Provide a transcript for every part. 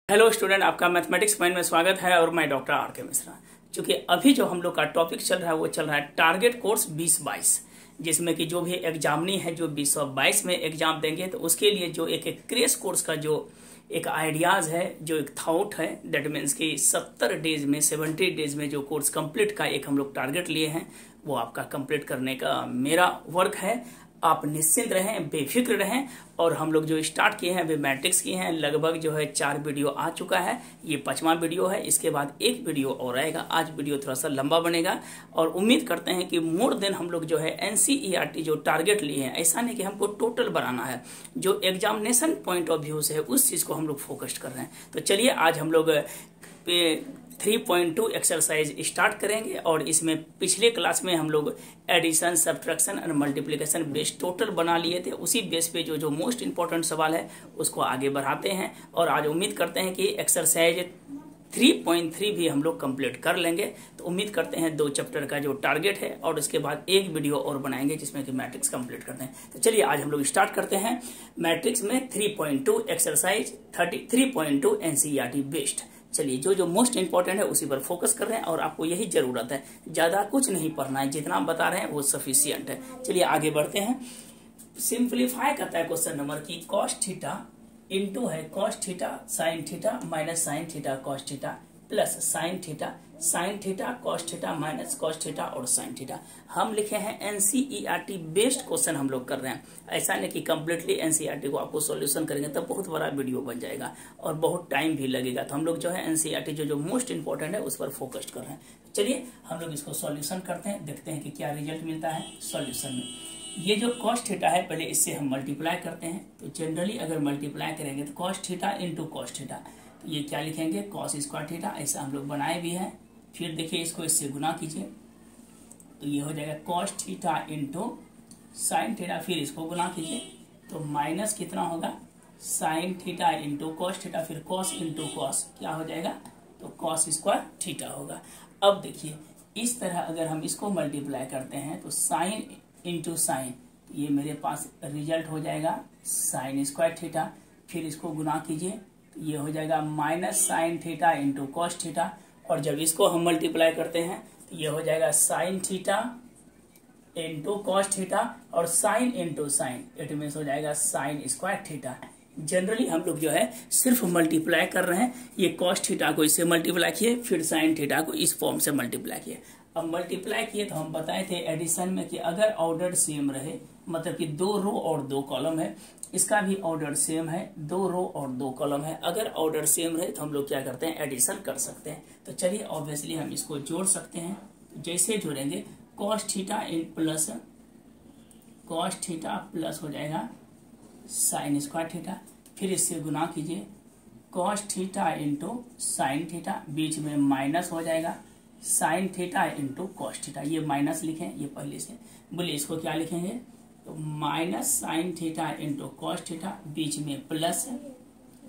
Hello student, आपका mathematics point में स्वागत है और मैं डॉक्टर आर के मिश्रा। क्योंकि अभी जो हम लोग का टॉपिक चल रहा है वो चल रहा है टारगेट कोर्स 2022, जिसमें कि जो भी एग्जामिनी है जो 2022 में एग्जाम देंगे तो उसके लिए जो एक क्रेश कोर्स का जो एक आइडियाज है, जो एक थॉट है, दैट मीन्स कि 70 डेज में 70 डेज में जो कोर्स कंप्लीट का एक हम लोग टारगेट लिए हैं वो आपका कंप्लीट करने का मेरा वर्क है। आप निश्चिंत रहें, बेफिक्र रहें। और हम लोग जो स्टार्ट किए हैं अभी मैट्रिक्स किए हैं, लगभग जो है 4 वीडियो आ चुका है, ये 5वां वीडियो है। इसके बाद एक वीडियो और आएगा। आज वीडियो थोड़ा सा लंबा बनेगा और उम्मीद करते हैं कि मोर देन हम लोग जो है एनसीईआरटी जो टारगेट लिए हैं, ऐसा नहीं कि हमको टोटल बनाना है, जो एग्जामिनेशन पॉइंट ऑफ व्यू से है उस चीज को हम लोग फोकस कर रहे हैं। तो चलिए आज हम लोग 3.2 एक्सरसाइज स्टार्ट करेंगे और इसमें पिछले क्लास में हम लोग एडिशन, सब्ट्रैक्शन और मल्टीप्लिकेशन बेस टोटल बना लिए थे। उसी बेस पे जो मोस्ट इंपॉर्टेंट सवाल है उसको आगे बढ़ाते हैं और आज उम्मीद करते हैं कि एक्सरसाइज 3.3 भी हम लोग कंप्लीट कर लेंगे। तो उम्मीद करते हैं 2 चैप्टर का जो टारगेट है और उसके बाद एक वीडियो और बनाएंगे जिसमें कि मैट्रिक्स कंप्लीट करते हैं। तो चलिए आज हम लोग स्टार्ट करते हैं मैट्रिक्स में 3.2 एक्सरसाइज 3.2 एनसीईआरटी बेस्ड। चलिए जो मोस्ट इंपॉर्टेंट है उसी पर फोकस कर रहे हैं और आपको यही जरूरत है, ज्यादा कुछ नहीं पढ़ना है, जितना बता रहे हैं वो सफिशियंट है। चलिए आगे बढ़ते हैं। सिंप्लीफाई करता है क्वेश्चन नंबर की कॉस थीटा इंटू है cos theta sine theta minus sine theta cos theta plus sine theta cos theta minus cos theta और साइन थीटा। हम लिखे हैं एनसीईआरटी बेस्ड क्वेश्चन हम लोग कर रहे हैं। ऐसा नहीं कि कम्प्लीटली एनसीईआरटी को आपको सॉल्यूशन करेंगे तब बहुत बड़ा वीडियो बन जाएगा और बहुत टाइम भी लगेगा। तो हम लोग जो है एनसीईआरटी जो मोस्ट इंपॉर्टेंट है उस पर फोकस कर रहे हैं। चलिए हम लोग इसको सॉल्यूशन करते हैं, देखते हैं कि क्या रिजल्ट मिलता है सॉल्यूशन में। ये जो कॉस थीटा है पहले इससे हम मल्टीप्लाई करते हैं। तो जनरली अगर मल्टीप्लाई करेंगे तो cos theta into cos theta, तो ये क्या लिखेंगे कॉस स्क्वायर थीटा, ऐसा हम लोग बनाए भी हैं। फिर देखिए इसको इससे गुना कीजिए तो ये हो जाएगा cos theta into sine theta, फिर इसको गुना कीजिए तो माइनस कितना होगा sign theta into cos theta, फिर कॉस इंटू कॉस क्या हो जाएगा तो कॉस स्क्वायर थीटा होगा। अब देखिए इस तरह अगर हम इसको मल्टीप्लाई करते हैं तो साइन इंटू साइन, ये मेरे पास रिजल्ट हो जाएगा साइन स्क्वायर थीटा, फिर इसको गुना कीजिए तो ये हो जाएगा minus sine theta into cos theta, और जब इसको हम मल्टीप्लाई करते हैं तो ये हो जाएगा sine theta into cos theta और sine into sine, it means हो जाएगा साइन स्क्वायर थीटा। जनरली हम लोग जो है सिर्फ मल्टीप्लाई कर रहे हैं। ये कॉस थीटा को इससे मल्टीप्लाई किए, फिर साइन थीटा को इस फॉर्म से मल्टीप्लाई किए। अब मल्टीप्लाई किए तो हम बताए थे एडिशन में कि अगर ऑर्डर सेम रहे, मतलब कि 2 रो और 2 कॉलम है, इसका भी ऑर्डर सेम है, 2 रो और 2 कॉलम है, अगर ऑर्डर सेम रहे तो हम लोग क्या करते हैं एडिशन कर सकते हैं। तो चलिए ऑब्वियसली हम इसको जोड़ सकते हैं। जैसे जोड़ेंगे cos theta plus cos theta plus हो जाएगा साइन स्क्वायर थीटा, फिर इससे गुना कीजिए cos theta into sine theta, बीच में माइनस हो जाएगा sine theta into cos theta, ये माइनस लिखें ये पहले से। बोलिए इसको क्या लिखेंगे तो minus sine theta into cos theta, बीच में plus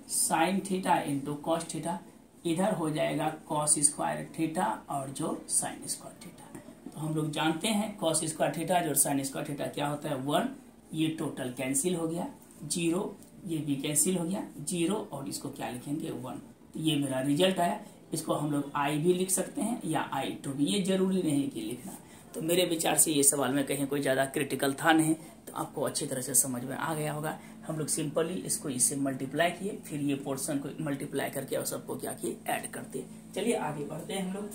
sine theta into cos theta, इधर हो जाएगा कॉस स्क्वायर थीटा और जो साइन स्क्वायर थीटा। तो हम लोग जानते हैं कॉस स्क्वायर थीटा जो साइन स्क्वायर थीटा क्या होता है 1, ये टोटल कैंसिल हो गया, 0 ये भी कैंसिल हो गया 0, और इसको क्या लिखेंगे 1। तो ये मेरा रिजल्ट आया। इसको हम लोग आई भी लिख सकते हैं या I2 भी, ये जरूरी नहीं कि लिखना। तो मेरे विचार से ये सवाल में कहीं कोई ज्यादा क्रिटिकल था नहीं, तो आपको अच्छी तरह से समझ में आ गया होगा। हम लोग सिंपली इसको इससे मल्टीप्लाई किए, फिर ये पोर्शन को मल्टीप्लाई करके और सबको क्या किए ऐड करते। चलिए आगे बढ़ते हैं।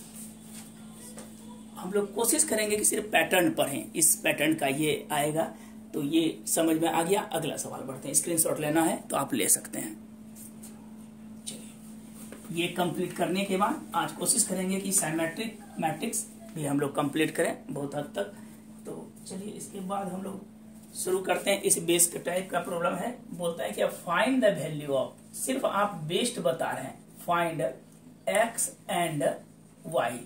हम लोग कोशिश करेंगे कि सिर्फ पैटर्न पढ़ें, इस पैटर्न का ये आएगा। तो ये समझ में आ गया। अगला सवाल बढ़ते हैं। स्क्रीनशॉट लेना है तो आप ले सकते हैं। ये कंप्लीट करने के बाद आज कोशिश करेंगे कि साइमेट्रिक मैट्रिक्स भी हम लोग कंप्लीट करें बहुत हद तक। तो चलिए इसके बाद हम लोग शुरू करते हैं। इस बेस के टाइप का प्रॉब्लम है, बोलता है कि फाइंड द वैल्यू ऑफ, सिर्फ आप बेस्ड बता रहे हैं, फाइंड एक्स एंड वाई।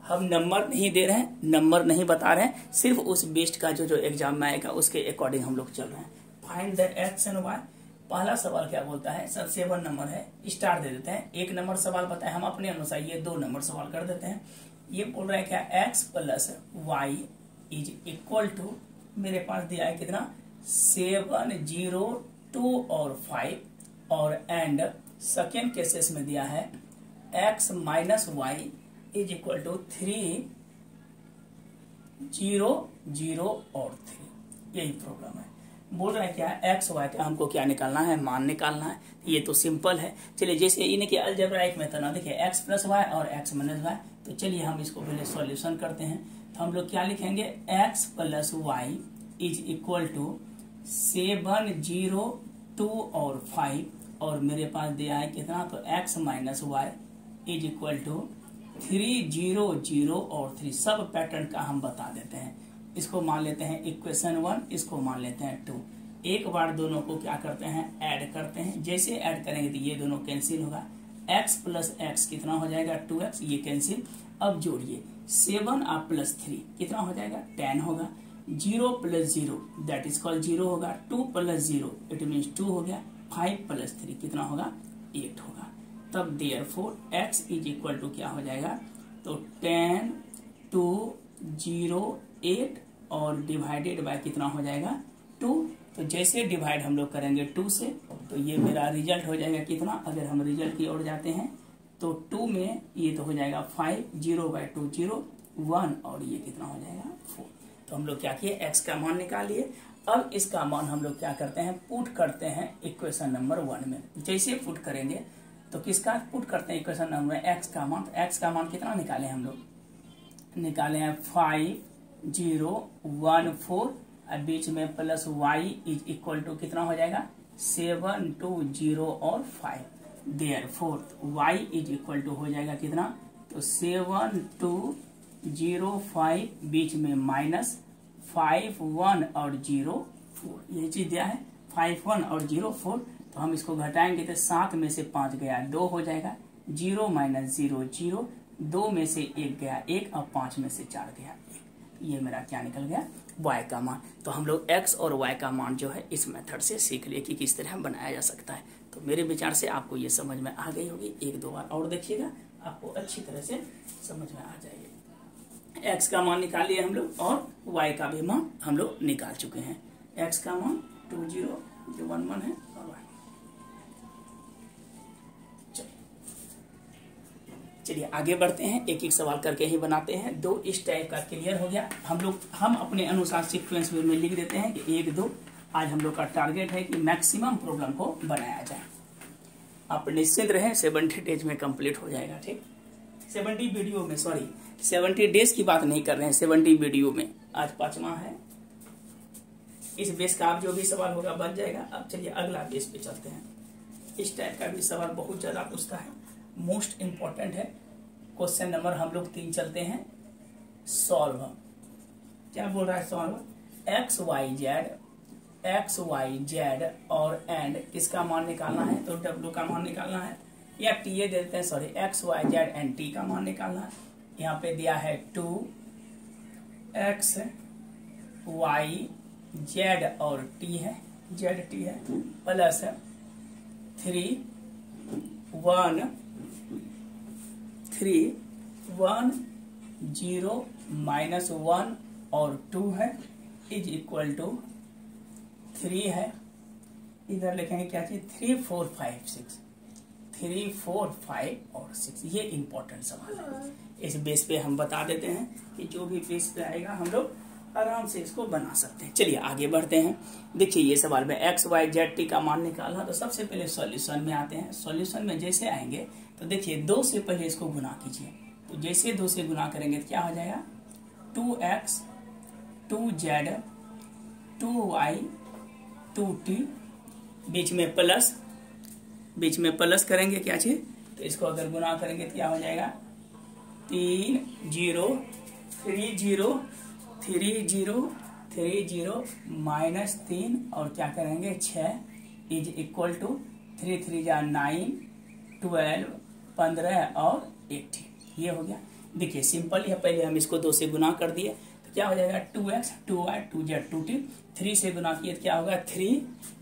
हम नंबर नहीं दे रहे हैं, नंबर नहीं बता रहे हैं, सिर्फ उस बेस्ड का जो एग्जाम में आएगा उसके अकॉर्डिंग हम लोग चल रहे हैं। Find the x and y. पहला सवाल क्या बोलता है, सबसे 1 नंबर है, स्टार दे देते हैं। 1 नंबर सवाल बताए, हम अपने अनुसार ये 2 नंबर सवाल कर देते हैं। ये बोल रहा है क्या x plus y is equal to, मेरे पास दिया है कितना 7, 0, 2 और 5 और एंड सेकेंड केसेस में दिया है x minus y is equal to 3, 0, 0 और 3। यही प्रॉब्लम है। बोल रहा है क्या, एक्स वाई का हमको क्या निकालना है, मान निकालना है। ये तो सिंपल है। चलिए जैसे इनके अलजेब्राइक मेथड ना, देखिए एक्स प्लस वाई और एक्स माइनस वाई, तो चलिए हम इसको पहले सॉल्यूशन करते हैं। तो हम लोग क्या लिखेंगे, x plus y is equal to 7, 0, 2 और 5, और मेरे पास दिया है कितना, तो x minus y is equal to 3, 0, 0 और 3। सब पैटर्न का हम बता देते हैं। इसको मान लेते हैं इक्वेशन 1, इसको मान लेते हैं 2। एक बार दोनों को क्या करते हैं, ऐड करते हैं। जैसे ऐड करेंगे तो ये दोनों कैंसिल होगा। x प्लस एक्स कितना हो जाएगा, 2x, ये कैंसिल। अब जोड़िए 7 और प्लस 3 कितना हो जाएगा, 10 होगा। 0 प्लस 0 दैट इज कॉल्ड 0 होगा। 2 प्लस 0 इट मीन्स 2 हो गया। 5 प्लस 3 कितना होगा, 8 होगा। तब therefore x is equal to क्या हो जाएगा, तो 10, 2, 0, 8 और डिवाइडेड बाय कितना हो जाएगा, 2। तो जैसे डिवाइड हम लोग करेंगे 2 से, तो ये मेरा रिजल्ट हो जाएगा कितना, अगर हम रिजल्ट की ओर जाते हैं तो 2 में ये तो हो जाएगा 5, 0 बाय 2 0, 1 और ये कितना हो जाएगा 4। तो हम लोग क्या किए, x का मान निकालिए। अब इसका मान हम लोग क्या करते हैं, पुट करते हैं इक्वेशन नंबर 1 में। जैसे पुट करेंगे तो किसका पुट करते हैं इक्वेशन नंबर में, x का मान। तो x का मान कितना निकाले हम लोग, निकाले हैं 5, 0, 1, 4, और बीच में plus y is equal to कितना हो जाएगा, 7, 2, 0 और 5। Therefore y is equal to हो जाएगा कितना, तो 7, 2, 0, 5, बीच में माइनस 5, 1 और 0, 4। ये चीज दिया है 5, 1 और 0, 4। तो हम इसको घटाएंगे तो 7 में से 5 गया 2 हो जाएगा। 0 माइनस 0, 0, 2 में से 1 गया 1 और 5 में से 4 गया 1। ये मेरा क्या निकल गया, y का मान। तो हम लोग x और y का मान जो है इस मेथड से सीख लिए कि किस तरह बनाया जा सकता है। तो मेरे विचार से आपको ये समझ में आ गई होगी। 1-2 बार और देखिएगा, आपको अच्छी तरह से समझ में आ जाएगी। x का मान निकाल लिए हम लोग और y का भी मान हम लोग निकाल चुके हैं। x का मान 2, 0, जो 1, 1 है और y। चलिए आगे बढ़ते हैं, एक एक सवाल करके ही बनाते हैं। 2 इस टाइप का क्लियर हो गया। हम अपने अनुसार सीक्वेंस में लिख देते हैं कि 1, 2। आज हम लोग का टारगेट है कि मैक्सिमम प्रॉब्लम को बनाया जाए। आप निश्चिंत रहें, 70 डेज में कंप्लीट हो जाएगा। ठीक, 70 वीडियो में, सॉरी 70 डेज की बात नहीं कर रहे हैं, 70 वीडियो में। आज 5वां है। इस बेस का आप जो भी सवाल होगा बन जाएगा। अब चलिए अगला बेस पे चलते हैं। इस टाइप का भी सवाल बहुत ज्यादा पूछता है, मोस्ट इंपॉर्टेंट है। क्वेश्चन नंबर हम लोग 3 चलते हैं। सॉल्व, क्या बोल रहा है सॉल्व, एक्स वाई जेड और एंड किसका मान निकालना है, तो डब्ल्यू का मान निकालना है, या टी ए देते हैं, sorry x y z and t का मान निकालना है। यहाँ पे दिया है 2x y जेड और टी है, जेड टी है, प्लस 3, 1, 0 माइनस 1 और 2 है, इज इक्वल टू 3 है। इधर लिखेंगे क्या चीज, 3, 4, 5, 6, 3, 4, 5 और 6। ये इंपॉर्टेंट सवाल है। इस बेस पे हम बता देते हैं कि जो भी बेस पे आएगा हम लोग आराम से इसको बना सकते हैं। चलिए आगे बढ़ते हैं। देखिए ये सवाल में एक्स वाई जेड टी का मान निकालना, तो सबसे पहले सॉल्यूशन में आते हैं। सॉल्यूशन में जैसे आएंगे तो देखिए 2 से पहले इसको गुना कीजिए। तो जैसे 2 से गुना करेंगे तो क्या हो जाएगा, 2x, 2z, 2y, 2t, बीच में प्लस करेंगे क्या चीज, तो इसको अगर गुना करेंगे तो क्या हो जाएगा, 3, 0, 3, 0, 3, 0, 3, 0 माइनस 3 और क्या करेंगे 6 इज इक्वल टू 3, 3 जा 9, 12, 15 और 18। ये हो गया। देखिए सिंपल है, पहले हम इसको 2 से गुना कर दिए तो क्या हो जाएगा, 2x, 2y, 2z, 2t। 3 से गुना किए तो क्या होगा, 3,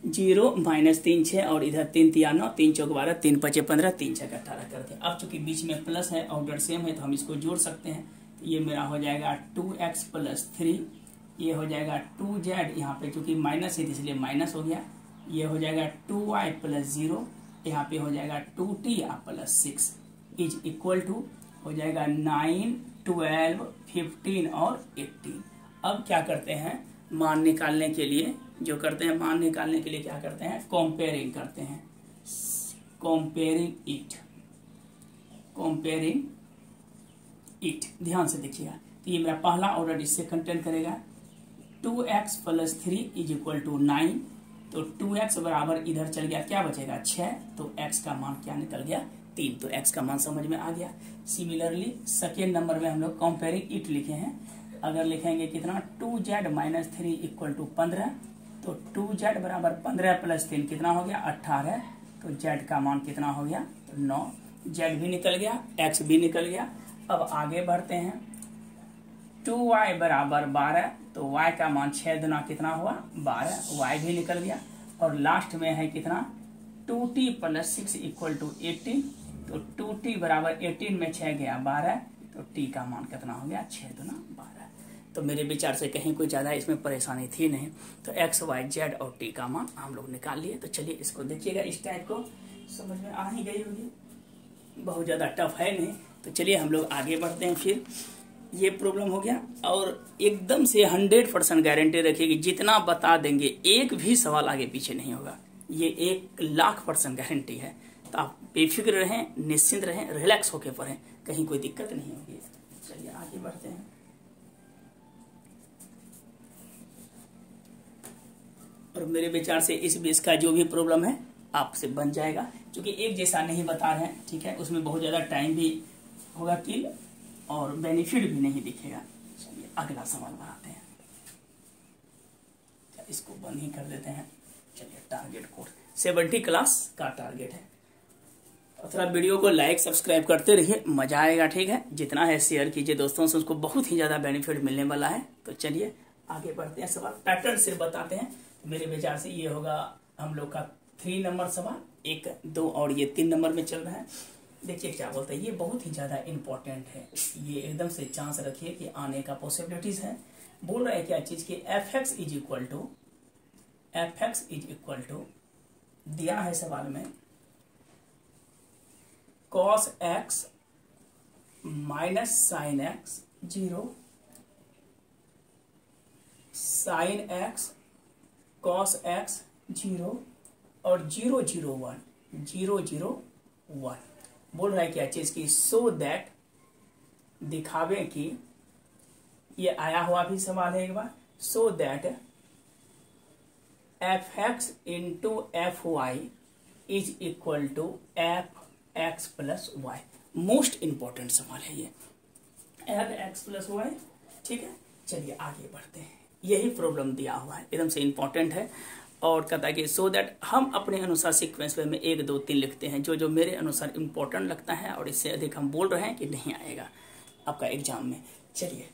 0 माइनस 3, 6 और इधर 3, 3, 9, 3, 4, 12, 3, 5, 15, 3, 6, 18 करते हैं। अब चूंकि बीच में प्लस है, ऑर्डर सेम है, तो हम इसको जोड़ सकते हैं। तो ये मेरा हो जाएगा 2x प्लस 3, ये हो जाएगा 2z, यहाँ पे चूंकि माइनस है इसलिए माइनस हो गया। ये हो जाएगा 2y प्लस 0 यहाँ पे हो जाएगा 2t plus 6 is equal to हो जाएगा 9, 12, 15 और 18। अब क्या करते हैं मान निकालने के लिए, जो करते हैं मान निकालने के लिए क्या करते हैं, कंपेयरिंग करते हैं, कंपेयरिंग इट। ध्यान से देखिएगा, तो ये मेरा पहला ऑर्डर इससे कंटेन करेगा 2x plus 3 is equal to 9, तो 2x बराबर इधर चल गया, क्या बचेगा 6, तो x का मान क्या निकल गया 3, तो x का मान समझ में आ गया। सिमिलरली सेकेंड नंबर में हम लोग कंपेयरिंग इट लिखे हैं, अगर लिखेंगे कितना 2z माइनस 3 इक्वल टू 15, तो 2z बराबर 15 प्लस 3 कितना हो गया 18, तो z का मान कितना हो गया तो 9, z भी निकल गया, x भी निकल गया। अब आगे बढ़ते हैं, 2y बराबर 12, तो y का मान 6 गुना कितना हुआ 12, y भी निकल गया। और लास्ट में है कितना 2t प्लस 6 इक्वल टू 18, तो 2t बराबर 18 में 6 गया 12, तो t का मान कितना हो गया 6 गुना 12। तो मेरे विचार से कहीं कोई ज़्यादा इसमें परेशानी थी नहीं, तो x, y, z और t का मान हम लोग निकाल लिए। तो चलिए इसको देखिएगा, इस टाइप को समझ में आ ही गई होगी, बहुत ज़्यादा टफ है नहीं। तो चलिए हम लोग आगे बढ़ते हैं। फिर ये प्रॉब्लम हो गया, और एकदम से 100% गारंटी रखिएगी, जितना बता देंगे एक भी सवाल आगे पीछे नहीं होगा, ये 1,00,000% गारंटी है। तो आप बेफिक्र रहें, निश्चिंत रहें, रिलैक्स होकर पढ़ें, कहीं कोई दिक्कत नहीं होगी। चलिए आगे बढ़ते हैं। और मेरे विचार से इस बीच का जो भी प्रॉब्लम है आपसे बन जाएगा, क्योंकि एक जैसा नहीं बता रहे हैं, ठीक है, उसमें बहुत ज़्यादा टाइम भी होगा किल और बेनिफिट भी नहीं दिखेगा। चलिए अगला सवाल बनाते हैं, इसको बंद ही कर देते हैं। चलिए टारगेट कोर्स 70 क्लास का टारगेट है, और थोड़ा वीडियो को लाइक सब्सक्राइब करते रहिए, मजा आएगा, ठीक है, जितना है शेयर कीजिए दोस्तों से, उसको बहुत ही ज़्यादा बेनिफिट मिलने वाला है। तो चलिए आगे बढ़ते हैं, सवाल पैटर्न सिर्फ बताते हैं। मेरे विचार से ये होगा हम लोग का 3 नंबर सवाल, 1, 2 और ये 3 नंबर में चल रहा है। देखिए क्या बोलता है, ये बहुत ही ज़्यादा इम्पोर्टेंट है, ये एकदम से चांस रखिए कि आने का पॉसिबिलिटीज है। बोल रहा है क्या चीज़ की fx इज इक्वल टू दिया है सवाल में cos x minus sine x 0, sine x cos x 0 और 0, 0, 1, 0, 0, 1। बोल रहा है क्या चीज की, सो दैट दिखावे कि, ये आया हुआ भी सवाल है एक बार, so that fx into fy is equal to fx plus y। Most important सवाल है ये, fx प्लस y, ठीक है। चलिए आगे बढ़ते हैं, यही प्रॉब्लम दिया हुआ है, एकदम से इंपॉर्टेंट है। और कहता है कि सो दैट हम अपने अनुसार सीक्वेंस में 1, 2, 3 लिखते हैं, जो जो मेरे अनुसार इम्पोर्टेंट लगता है, और इससे अधिक हम बोल रहे हैं कि नहीं आएगा आपका एग्जाम में। चलिए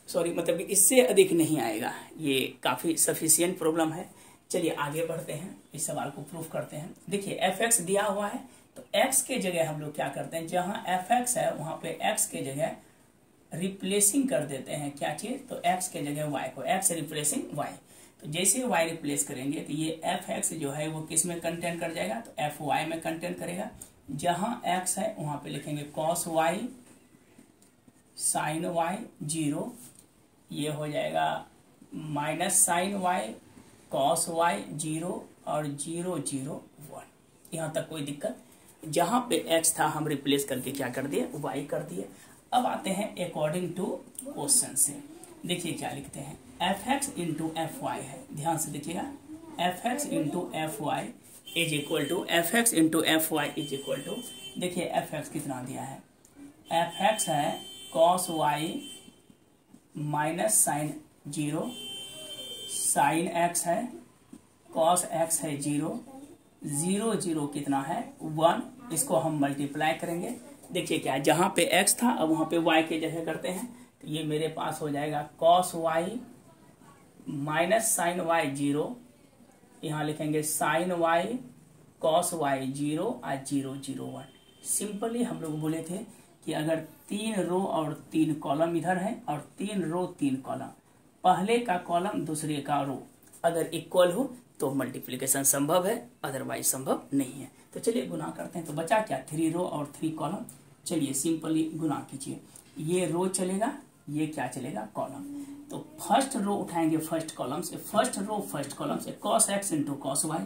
सॉरी, मतलब कि इससे अधिक नहीं आएगा, ये काफ़ी सफिशियंट प्रॉब्लम है। चलिए आगे बढ़ते हैं, इस सवाल को प्रूफ करते हैं। देखिए fx दिया हुआ है, तो x के जगह हम लोग क्या करते हैं, जहाँ fx है वहाँ पे x के जगह रिप्लेसिंग कर देते हैं, क्या चीज़, तो x के जगह y को, x रिप्लेसिंग y। तो जैसे y रिप्लेस करेंगे तो ये fx जो है वो किस में कंटेन कर जाएगा, तो fy में कंटेन करेगा। जहाँ x है वहाँ पे लिखेंगे cos y sin y 0, ये हो जाएगा minus sine y cos y 0 और 0, 0, 1। यहाँ तक कोई दिक्कत, जहाँ पे x था हम रिप्लेस करके क्या कर दिए, y कर दिए। अब आते हैं अकॉर्डिंग टू क्वेश्चन से, देखिए क्या लिखते हैं, fx इंटू fy है, ध्यान से देखिएगा, fx into fy is equal to, fx into fy is equal to, देखिए fx कितना दिया है, fx है cos y minus sine 0, sine x है cos x है 0, 0, 0 कितना है 1, इसको हम मल्टीप्लाई करेंगे। देखिए क्या, जहाँ पे x था अब वहाँ पे y के जगह करते हैं, तो ये मेरे पास हो जाएगा cos y minus sine y 0, यहाँ लिखेंगे साइन y cos y 0 और 0, 0, 1। सिंपली हम लोग बोले थे कि अगर 3 रो और 3 कॉलम इधर है और 3 रो 3 कॉलम, पहले का कॉलम दूसरे का रो अगर इक्वल हो तो मल्टीप्लिकेशन संभव है, अदरवाइज संभव नहीं है। तो चलिए गुना करते हैं। तो बचा क्या, 3 रो और 3 कॉलम। चलिए सिंपली गुना कीजिए, ये रो चलेगा, ये क्या चलेगा, कॉलम। तो फर्स्ट रो उठाएंगे फर्स्ट कॉलम से, फर्स्ट रो फर्स्ट कॉलम से cos x into cos y,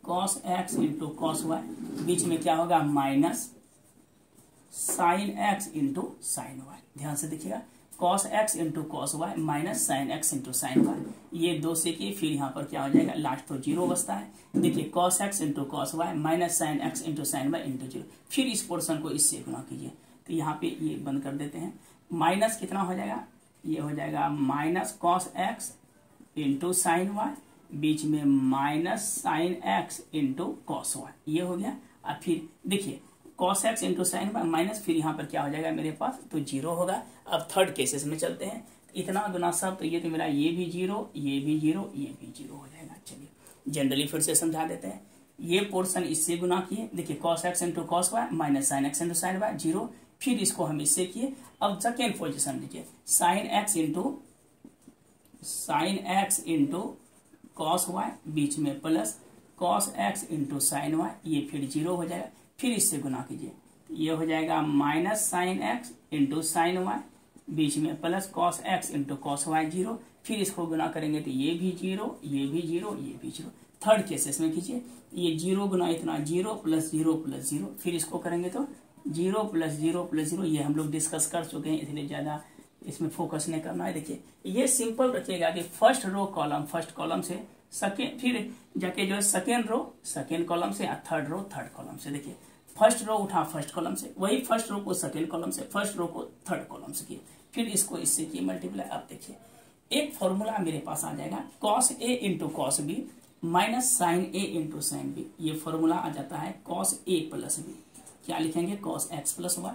cos x into cos y, बीच में क्या होगा minus sin x into sine y। ध्यान से देखिएगा, cos x into cos y minus sin x into sine y, ये 2 से किए, फिर यहाँ पर क्या हो जाएगा, लास्ट तो 0 बचता है। देखिए cos x into cos y minus sin x into sine y into 0, फिर इस पोर्शन को इससे गुना कीजिए। तो यहाँ पे ये बंद कर देते हैं, माइनस कितना हो जाएगा, ये हो जाएगा minus cos x into sine y, बीच में minus sine x into cos y, ये हो गया। अब फिर देखिए cos x into sine y minus, फिर यहाँ पर क्या हो जाएगा मेरे पास, तो 0 होगा। अब थर्ड केसेस में चलते हैं, इतना गुना सब, तो ये तो मेरा ये भी 0, ये भी 0, ये भी 0 हो जाएगा। चलिए जनरली फिर से समझा देते हैं, ये पोर्शन इससे गुना किए, देखिए cos x into cos y minus sin x into sine y 0, फिर इसको हम इससे किए। अब सेकेंड पोजिशन लीजिए, sin x into cos y, बीच में plus cos x into sine y, ये फिर 0 हो जाएगा। फिर इससे गुना कीजिए, ये हो जाएगा minus sin x into sine y, बीच में plus cos x into cos y 0, फिर इसको गुना करेंगे तो ये भी 0, ये भी 0, ये भी 0। थर्ड केसेस में कीजिए, ये 0 गुना इतना 0 प्लस 0 प्लस 0, फिर इसको करेंगे तो 0 प्लस 0 प्लस 0, ये हम लोग डिस्कस कर चुके हैं, इसलिए ज़्यादा इसमें फोकस नहीं करना है। देखिए ये सिंपल रखिएगा कि first row column first column से, सेकेंड फिर जाके जो है सेकेंड रो सेकेंड कॉलम से, या थर्ड रो थर्ड कॉलम से। देखिए फर्स्ट रो उठा फर्स्ट कॉलम से, वही फर्स्ट रो को सेकेंड कॉलम से, फर्स्ट रो को थर्ड कॉलम से किए, फिर इसको इससे किए मल्टीप्लाई। अब देखिए एक फॉर्मूला मेरे पास आ जाएगा, cos a into cos B minus sine a into sine b, ये फॉर्मूला आ जाता है cos a प्लस बी। क्या लिखेंगे, cos x प्लस y,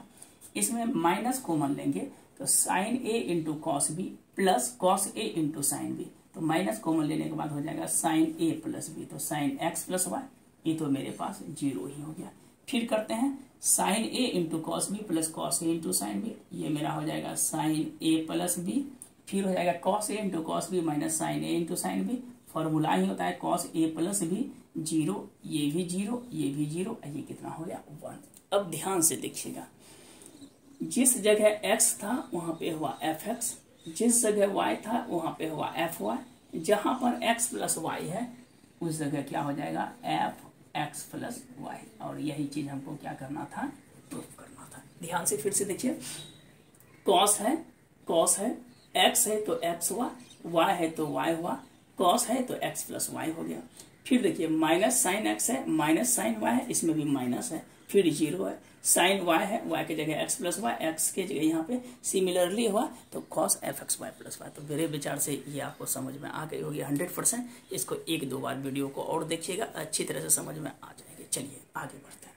इसमें माइनस कॉमन लेंगे तो sin a into cos b plus cos a into sine b, तो माइनस कॉमन लेने के बाद हो जाएगा sin a प्लस बी, तो sin x प्लस y, ये तो मेरे पास 0 ही हो गया। फिर करते हैं sin a into cos b plus cos a into sine b, ये मेरा हो जाएगा sin a प्लस बी, फिर हो जाएगा cos a into cos B minus sin a into sine B, formula ही होता है cos a प्लस बी 0, ये भी 0, ये भी 0, ये कितना हो गया 1। अब ध्यान से देखिएगा, जिस जगह x था वहां पे हुआ fx, जिस जगह y था वहां पे हुआ fy, जहां पर x प्लस y है उस जगह क्या हो जाएगा fx प्लस y, और यही चीज हमको क्या करना था, प्रूफ करना था। ध्यान से फिर से देखिए, cos है, x है तो x हुआ, y है तो y हुआ, cos है तो x प्लस y हो गया। फिर देखिए माइनस साइन x है, माइनस साइन y है, इसमें भी माइनस है, फिर 0 है, साइन y है, y के जगह x प्लस y, x के जगह यहाँ पे सिमिलरली हुआ तो cos fx y plus y। तो मेरे विचार से ये आपको समझ में आ गई होगी 100%। इसको 1-2 बार वीडियो को और देखिएगा, अच्छी तरह से समझ में आ जाएगी। चलिए आगे बढ़ते हैं।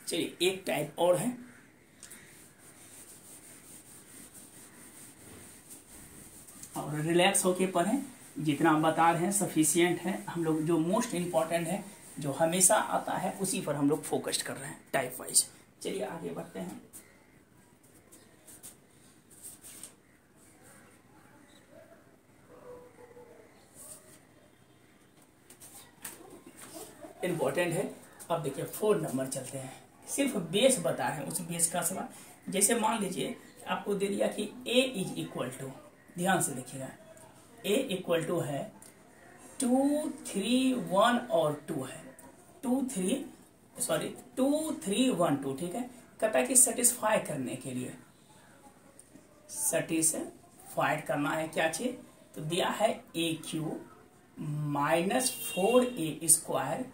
चलिए एक टाइप और है, और रिलैक्स होके पढ़ें, जितना बता रहे हैं सफिशिएंट है। हम लोग जो मोस्ट इम्पॉर्टेंट है, जो हमेशा आता है, उसी पर हम लोग फोकस कर रहे हैं टाइप वाइज। चलिए आगे बढ़ते हैं। इम्पोर्टेंट है। अब देखिए 4 नंबर चलते हैं, सिर्फ बेस बता रहे हैं, उस बेस का सवाल। जैसे मान लीजिए आपको दे दिया कि a इज इक्वल टू, ध्यान से देखिएगा, a इक्वल टू है 2, 3, 1 और 2 है, 2, 3, 1, 2, ठीक है। कहता है कि सेटिस्फाई करने के लिए, सेटिस्फाइड करना है क्या चीज, तो दिया है a cube minus 4a square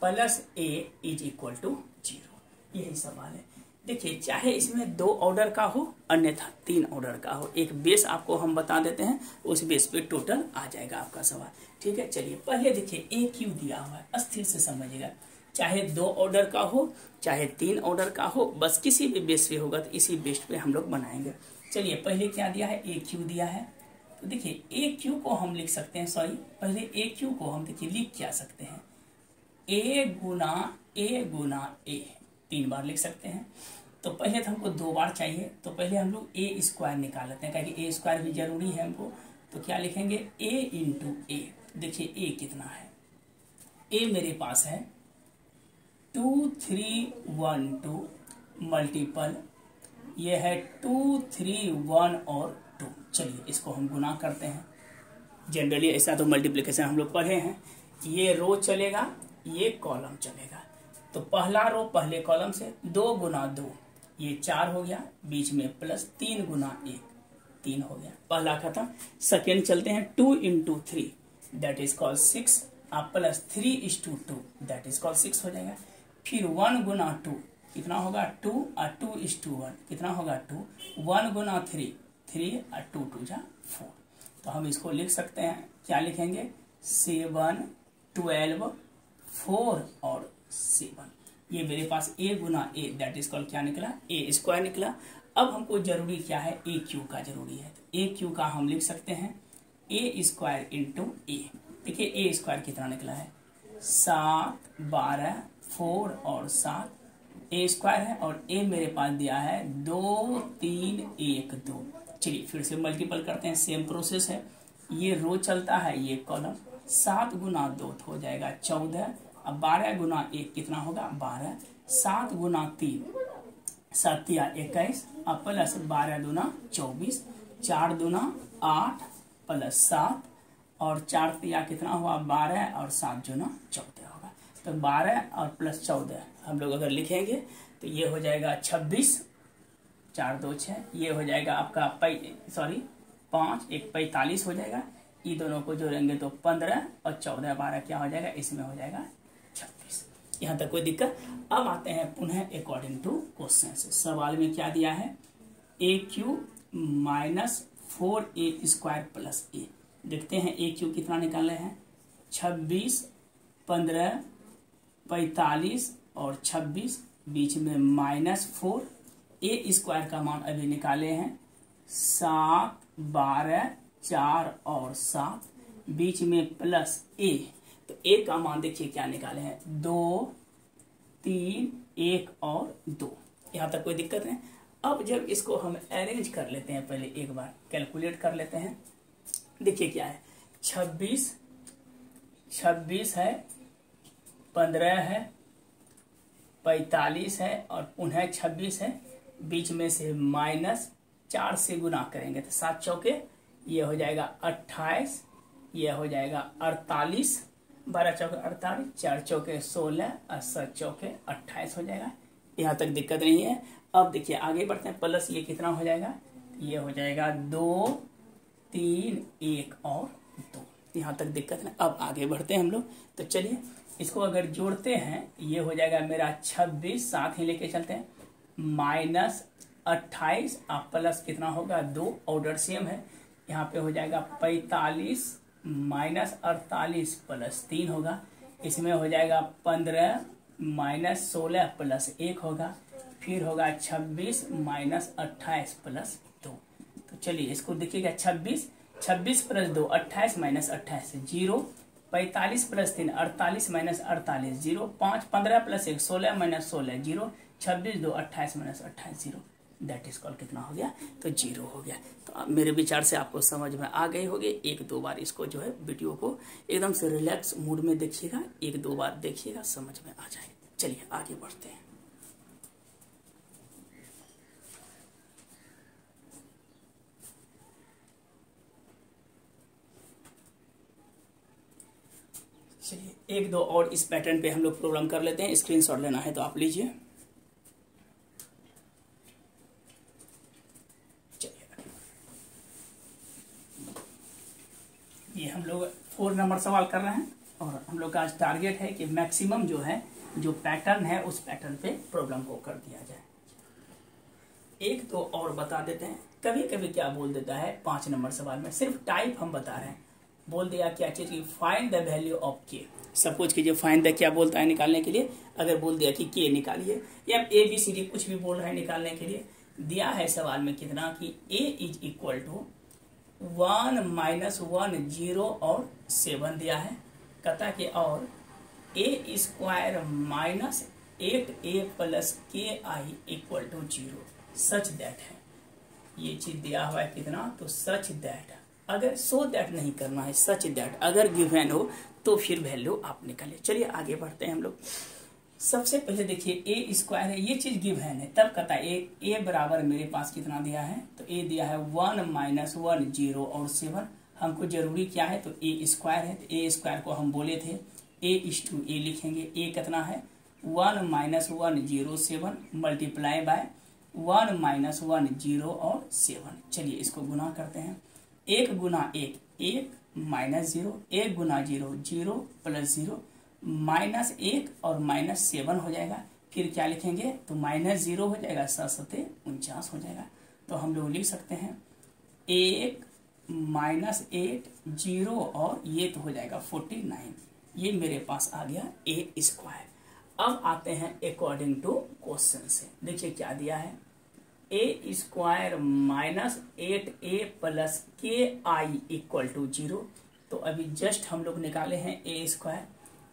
plus a is equal to 0। यही सवाल है। देखिए चाहे इसमें 2 ऑर्डर का हो, अन्यथा 3 ऑर्डर का हो, एक बेस आपको हम बता देते हैं, उस बेस पे टोटल आ जाएगा आपका सवाल, ठीक है। चलिए पहले देखिए a क्यू दिया हुआ है, अस्थिर से समझिएगा, चाहे 2 ऑर्डर का हो चाहे 3 ऑर्डर का हो, बस किसी भी बेस पे होगा तो इसी बेस पे हम लोग बनाएंगे। चलिए पहले क्या दिया है, a क्यू दिया है, तो देखिए a क्यू को हम लिख सकते हैं, सॉरी पहले a क्यू को हम देखिए लिख क्या सकते हैं, ए गुना ए 3 बार लिख सकते हैं। तो पहले तो हमको 2 बार चाहिए, तो पहले हम लोग ए स्क्वायर निकाल लेते हैं, क्योंकि ए स्क्वायर भी जरूरी है हमको। तो क्या लिखेंगे, ए इंटू ए। देखिए ए कितना है, ए मेरे पास है 2 3 1 2 मल्टीपल, ये है 2 3 1 और 2। चलिए इसको हम गुना करते हैं। जनरली ऐसा तो मल्टीप्लिकेशन हम लोग पढ़े हैं। ये रो चलेगा, ये कॉलम चलेगा। तो पहला रो पहले कॉलम से 2 गुना 2, ये 4 हो गया, बीच में प्लस 3 गुना 1 3 हो गया, पहला खत्म। सेकेंड चलते हैं 2 इंटू 3 दैट इज कॉल्ड 6, आप plus 3 is to 2 that is called 6 हो जाएगा। फिर 1 गुना 2 कितना होगा 2 और 2 इज टू 1 कितना होगा 2, 1 गुना 3 3 और 2 2 जा 4। तो हम इसको लिख सकते हैं, क्या लिखेंगे 7 12 4 और 7। ये मेरे पास ए गुना ए दैट इज कॉल्ड क्या निकला, ए स्क्वायर निकला। अब हमको जरूरी क्या है, ए क्यू का जरूरी है। तो ए क्यू का हम लिख सकते हैं ए स्क्वायर इंटू ए। देखिए ए स्क्वायर कितना निकला है 7 12 4 और 7, ए स्क्वायर है, और ए मेरे पास दिया है 2 3 1 2। चलिए फिर से मल्टीपल करते हैं, सेम प्रोसेस है। ये रो चलता है, ये कॉलम, 7 गुना 2 हो जाएगा 14, अब 12 गुना 1 कितना होगा 12, 7 गुना 3 7 या 21, अब प्लस 12 दूना 24, 4 दूना 8 प्लस 7 और 4 या कितना हुआ 12 और 7 दूना 14 होगा। तो 12 और प्लस 14 हम लोग अगर लिखेंगे तो ये हो जाएगा 26, 4 2 6, ये हो जाएगा आपका 5 1 45 हो जाएगा। ये दोनों को जोड़ेंगे तो 15 और 14 12 क्या हो जाएगा, इसमें हो जाएगा 26। यहाँ तक कोई दिक्कत। अब आते हैं पुनः अकॉर्डिंग टू क्वेश्चन से। सवाल में क्या दिया है, A Q minus 4a square plus A. देखते हैं ए क्यू कितना निकाले हैं, 26 15 45 और 26, बीच में -4, ए स्क्वायर का मान अभी निकाले हैं 7 12 4 और 7, बीच में प्लस ए। तो ए का मान देखिए क्या निकाले हैं 2 3 1 और 2। यहाँ तक कोई दिक्कत नहीं। अब जब इसको हम अरेंज कर लेते हैं, पहले एक बार कैलकुलेट कर लेते हैं। देखिए क्या है 26 है, 15 है, 45 है और पुनः 26 है, बीच में से -4 से गुना करेंगे तो 7 चौके ये हो जाएगा 28, ये हो जाएगा 48, 12 चौके 48, 4 चौके 16 और 7 चौके 28 हो जाएगा। यहाँ तक दिक्कत नहीं है। अब देखिए आगे बढ़ते हैं, प्लस ये कितना हो जाएगा, ये हो जाएगा 2 3 1 और 2। यहाँ तक दिक्कत नहीं। अब आगे बढ़ते हैं हम लोग। तो चलिए इसको अगर जोड़ते हैं, ये हो जाएगा मेरा 26, साथ ही लेके चलते हैं, -28 आप प्लस कितना होगा 2, ऑर्डर सेम है। यहाँ पे हो जाएगा 45 -48 प्लस 3 होगा, इसमें हो जाएगा 15 -16 प्लस 1 होगा, फिर होगा 26 -28 प्लस 2। तो चलिए इसको देखिएगा 26 plus 2 28 -28 0, 45 plus 3 48 -48 0, 5 15 plus 1 16 -16 0, 26 2 28 -28 0, that is call कितना हो गया, तो 0 हो गया। तो मेरे विचार से आपको समझ में आ गए होंगे। 1-2 बार इसको जो है वीडियो को एकदम से रिलैक्स मूड में देखिएगा, 1-2 बार देखिएगा, समझ में आ जाएगा। चलिए आगे बढ़ते हैं। चलिए 1-2 और इस पैटर्न पे हम लोग प्रॉब्लम कर लेते हैं। स्क्रीनशॉट लेना है तो आप लीजिए। ये हम लोग 4 नंबर सवाल कर रहे हैं और हम लोग का आज टारगेट है कि मैक्सिमम जो है जो पैटर्न है उस पैटर्न पे प्रॉब्लम को कर दिया जाए। 1-2 और बता देते हैं। कभी कभी क्या बोल देता है 5 नंबर सवाल में, सिर्फ टाइप हम बता रहे हैं, बोल दिया क्या चीज की फाइंड द वैल्यू ऑफ के। सपोज कीजिए फाइंड द क्या बोलता है निकालने के लिए, अगर बोल दिया कि के निकालिए या ABCD कुछ भी बोल रहा है निकालने के लिए, दिया है सवाल में कितना कि A इज इक्वल टू 1 -1 0 और 7 दिया है। कहता कि और ए स्क्वायर माइनस 8a प्लस के I equal to 0 such that है। ये चीज दिया हुआ है कितना, तो सच दैट। अगर सो दैट नहीं करना है, सच दैट अगर गिवन हो तो फिर वैल्यू आप निकालिए। चलिए आगे बढ़ते हैं हम लोग। सबसे पहले देखिए ए स्क्वायर है, ये चीज गिवन है, तब कहता है ए बराबर मेरे पास कितना दिया है, तो ए दिया है 1 माइनस 1 0 और 7। हमको जरूरी क्या है, तो ए स्क्वायर है, तो ए स्क्वायर को हम बोले थे a/a लिखेंगे। ए कितना है 1 माइनस 1 0 7 मल्टीप्लाई बाय 1 माइनस 1 0 और 7। चलिए इसको गुना करते हैं। 1 गुना 1 1 माइनस 0, 1 गुना 0 0 प्लस 0 माइनस 1 और माइनस 7 हो जाएगा। फिर क्या लिखेंगे, तो माइनस 0 हो जाएगा, 7 49 हो जाएगा। तो हम लोग लिख सकते हैं 1 माइनस 8 0 और ये तो हो जाएगा 49। ये मेरे पास आ गया ए स्क्वायर। अब आते हैं अकॉर्डिंग टू क्वेश्चन से। देखिए क्या दिया है, ए स्क्वायर माइनस 8a प्लस के आई इक्वल टू 0। तो अभी जस्ट हम लोग निकाले हैं ए स्क्वायर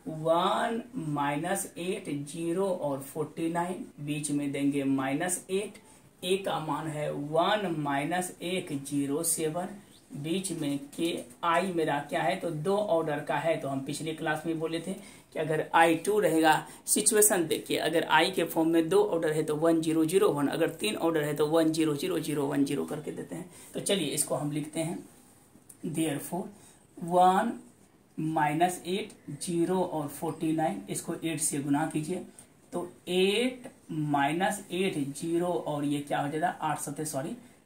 1 माइनस 8 0 और 49, बीच में देंगे माइनस 8। ए का मान है 1 माइनस 1 0 7, बीच में के आई मेरा क्या है, तो 2 ऑर्डर का है। तो हम पिछले क्लास में बोले थे कि अगर I2 रहेगा, सिचुएशन देखिए, अगर I के फॉर्म में 2 ऑर्डर है तो 1 0 0 1, अगर 3 ऑर्डर है तो 1 0 0 0 1 0 करके देते हैं। तो चलिए इसको हम लिखते हैं देयरफॉर 1 माइनस 8 0 और 49, इसको 8 से गुना कीजिए तो 8 माइनस 8 0 और ये क्या हो जाएगा 8 7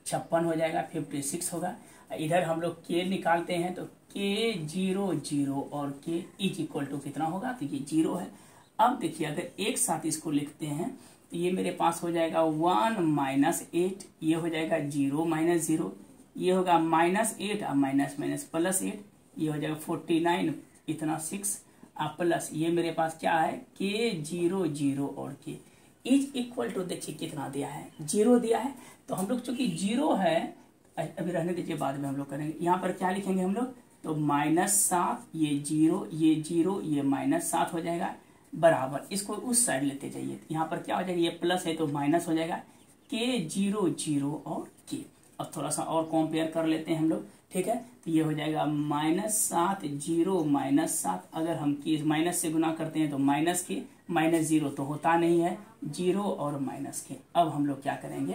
56 हो जाएगा, 56 होगा। इधर हम लोग के निकालते हैं तो के 0 0 और के इज इक्वल टू कितना होगा, तो ये 0 है। अब देखिए अगर एक साथ इसको लिखते हैं तो ये मेरे पास हो जाएगा 1 माइनस 8, ये हो जाएगा 0 माइनस 0, ये होगा माइनस 8 और माइनस माइनस प्लस 8, ये हो जाएगा 49 इतना 6 प्लस ये मेरे पास क्या है के 0 0 और के इज इक्वल टू, देखिए कितना दिया है 0 दिया है। तो हम लोग चूंकि 0 है, अभी रहने दीजिए बाद में हम लोग करेंगे। यहाँ पर क्या लिखेंगे हम लोग, तो -7 ये 0 ये माइनस 7 हो जाएगा बराबर, इसको उस साइड लेते जाइए। यहाँ पर क्या हो जाएगा, ये प्लस है तो माइनस हो जाएगा के 0 0 और के। अब थोड़ा सा और कंपेयर कर लेते हैं हम लोग, ठीक है। तो ये हो जाएगा -7 0 -7, अगर हम के माइनस से गुना करते हैं तो माइनस के -0 तो होता नहीं है, 0 और माइनस के। अब हम लोग क्या करेंगे,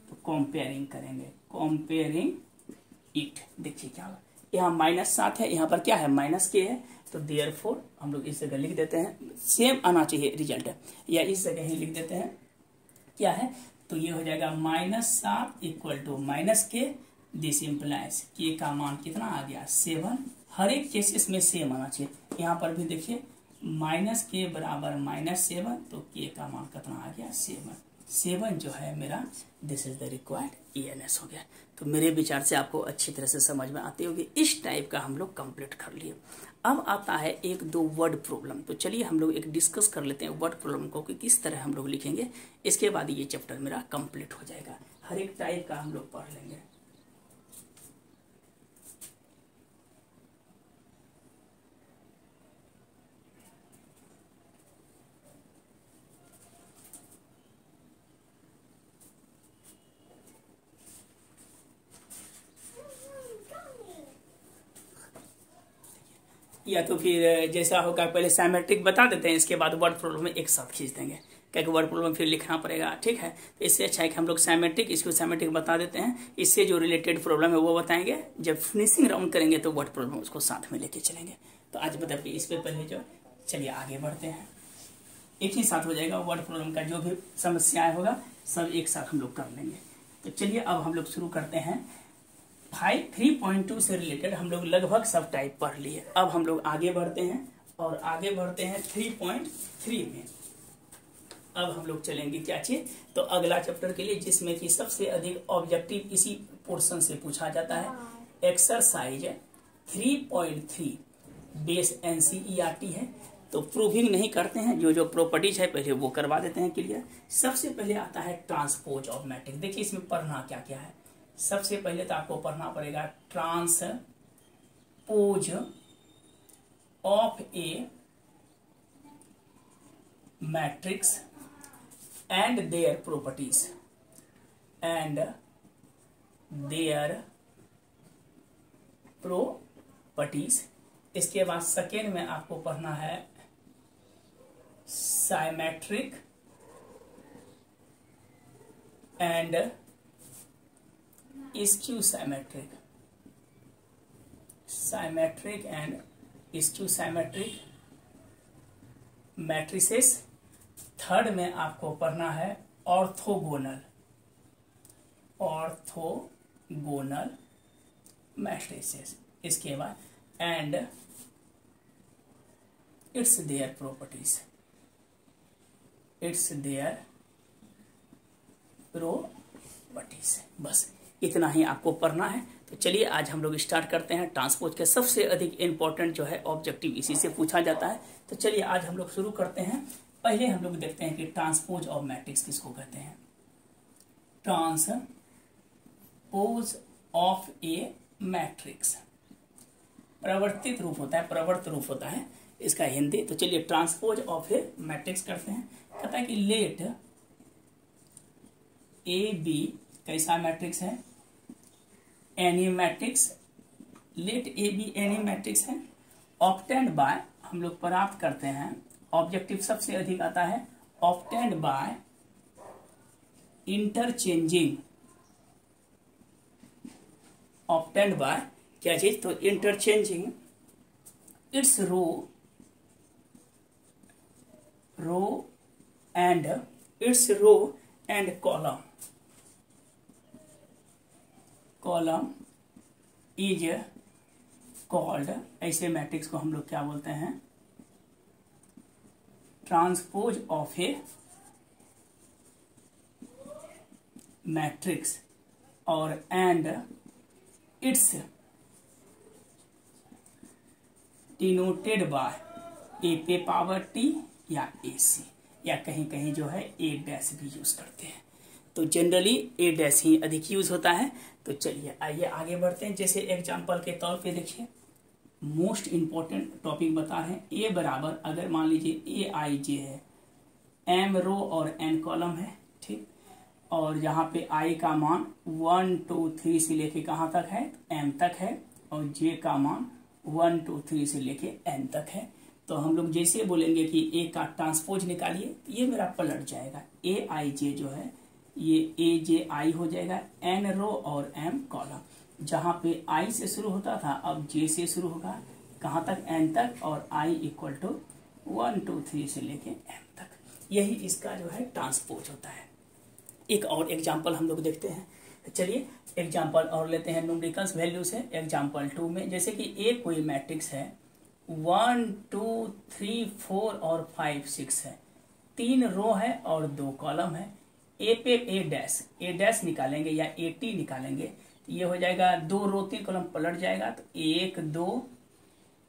तो कंपेयरिंग करेंगे, कंपेयरिंग इट। देखिए क्या होगा, यहाँ -7 है, यहाँ पर क्या है माइनस के है, तो देयरफॉर हम लोग इस जगह लिख देते हैं, सेम आना चाहिए रिजल्ट, या इस जगह ही लिख देते हैं क्या है, तो ये हो जाएगा -7 इक्वल टू माइनस के, दिस इम्प्लाइज के का मान कितना आ गया 7। हर एक केसेस में सेम आना चाहिए। यहाँ पर भी देखिए माइनस के बराबर -7, तो के का मान कितना आ गया 7 जो है मेरा, this is the required ENS हो गया। तो मेरे विचार से आपको अच्छी तरह से समझ में आती होगी। इस टाइप का हम लोग कंप्लीट कर लिए। अब आता है 1-2 वर्ड प्रॉब्लम। तो चलिए हम लोग एक डिस्कस कर लेते हैं वर्ड प्रॉब्लम को कि किस तरह हम लोग लिखेंगे। इसके बाद ये चैप्टर मेरा कंप्लीट हो जाएगा। हर एक टाइप का हम लोग पढ़ लेंगे। या तो फिर जैसा होगा पहले साइमेट्रिक बता देते हैं, इसके बाद वर्ड प्रॉब्लम में एक साथ खींच देंगे, क्योंकि वर्ड प्रॉब्लम फिर लिखना पड़ेगा, ठीक है। तो इससे अच्छा है कि हम लोग साइमेट्रिक, इसको साइमेट्रिक बता देते हैं, इससे जो रिलेटेड प्रॉब्लम है वो बताएंगे। जब फिनिशिंग राउंड करेंगे तो वर्ड प्रॉब्लम उसको साथ में लेके चलेंगे। तो आज मतलब इस पे पहले जो, चलिए आगे बढ़ते हैं। एक ही साथ हो जाएगा, वर्ड प्रॉब्लम का जो भी समस्याएं होगा सब एक साथ हम लोग कर लेंगे। तो चलिए अब हम लोग शुरू करते हैं। 3.2 से रिलेटेड हम लोग लगभग सब टाइप पढ़ लिए। अब हम लोग आगे बढ़ते हैं और आगे बढ़ते हैं 3.3 में। अब हम लोग चलेंगे क्या चीज, तो अगला चैप्टर के लिए, जिसमें कि सबसे अधिक ऑब्जेक्टिव इसी पोर्शन से पूछा जाता है। एक्सरसाइज 3.3 बेस NCERT है। तो प्रूविंग नहीं करते हैं, जो प्रॉपर्टीज है पहले वो करवा देते हैं क्लियर। सबसे पहले आता है ट्रांसपोज ऑफ मैट्रिक्स। देखिए इसमें पढ़ना क्या क्या है। सबसे पहले तो आपको पढ़ना पड़ेगा transpose of a matrix and their properties and their properties. इसके बाद सेकेंड में आपको पढ़ना है symmetric and skew symmetric, symmetric and skew symmetric matrices. Third में आपको पढ़ना है ऑर्थोगोनल, ऑर्थोगोनल मैट्रिसेस। इसके बाद and it's their properties, it's their properties. बस इतना ही आपको पढ़ना है। तो चलिए आज हम लोग स्टार्ट करते हैं। ट्रांसपोज के सबसे अधिक इंपॉर्टेंट जो है ऑब्जेक्टिव इसी से पूछा जाता है। तो चलिए आज हम लोग शुरू करते हैं। पहले हम लोग देखते हैं कि ट्रांसपोज ऑफ मैट्रिक्स किसको कहते हैं। ट्रांसपोज ऑफ ए मैट्रिक्स प्रवर्तित रूप होता है, प्रवर्त रूप होता है इसका हिंदी। तो चलिए ट्रांसपोज ऑफ ए मैट्रिक्स करते हैं। कहता है कि लेट ए बी कैसा मैट्रिक्स है, any matrix. Let A B any matrix है, ऑब्टेन्ड बाय, हम लोग प्राप्त करते हैं, ऑब्जेक्टिव सबसे अधिक आता है, obtained by interchanging, obtained by क्या चीज, तो interchanging its row and its row and column is called, ऐसे मैट्रिक्स को हम लोग क्या बोलते हैं, ट्रांसपोज ऑफ ए मैट्रिक्स। और and its denoted by A पे पावर टी या ए सी, या कहीं कहीं जो है ए डैश भी यूज करते हैं। तो जनरली ए डैश ही अधिक यूज होता है। तो चलिए आइए आगे बढ़ते हैं। जैसे एग्जांपल के तौर पे देखिए, मोस्ट इंपॉर्टेंट टॉपिक बता रहे हैं। ए बराबर, अगर मान लीजिए ए आई जे है, एम रो और एन कॉलम है, ठीक, और यहाँ पे आई का मान 1 2 3 से लेके कहाँ तक है, एम तक है, और जे का मान 1 2 3 से लेके एन तक है। तो हम लोग जैसे बोलेंगे कि ए का ट्रांसपोज निकालिए, तो ये मेरा पलट जाएगा। ए आई जे जो है ये ए जे आई हो जाएगा, एन रो और एम कॉलम। जहाँ पे आई से शुरू होता था अब जे से शुरू होगा, कहाँ तक, एन तक, और आई इक्वल टू 1 2 3 से लेके एम तक। यही इसका जो है ट्रांसपोज होता है। एक और एग्जाम्पल हम लोग देखते हैं। चलिए एग्जाम्पल और लेते हैं न्यूमेरिकल्स वैल्यू से। एग्जाम्पल 2 में जैसे कि ए कोई मैट्रिक्स है, 1 2 3 4 और 5 6 है, 3 रो है और 2 कॉलम है। ए पे ए डैश निकालेंगे या ए टी निकालेंगे, तो ये हो जाएगा 2 रो 3 कॉलम पलट जाएगा, तो 1 2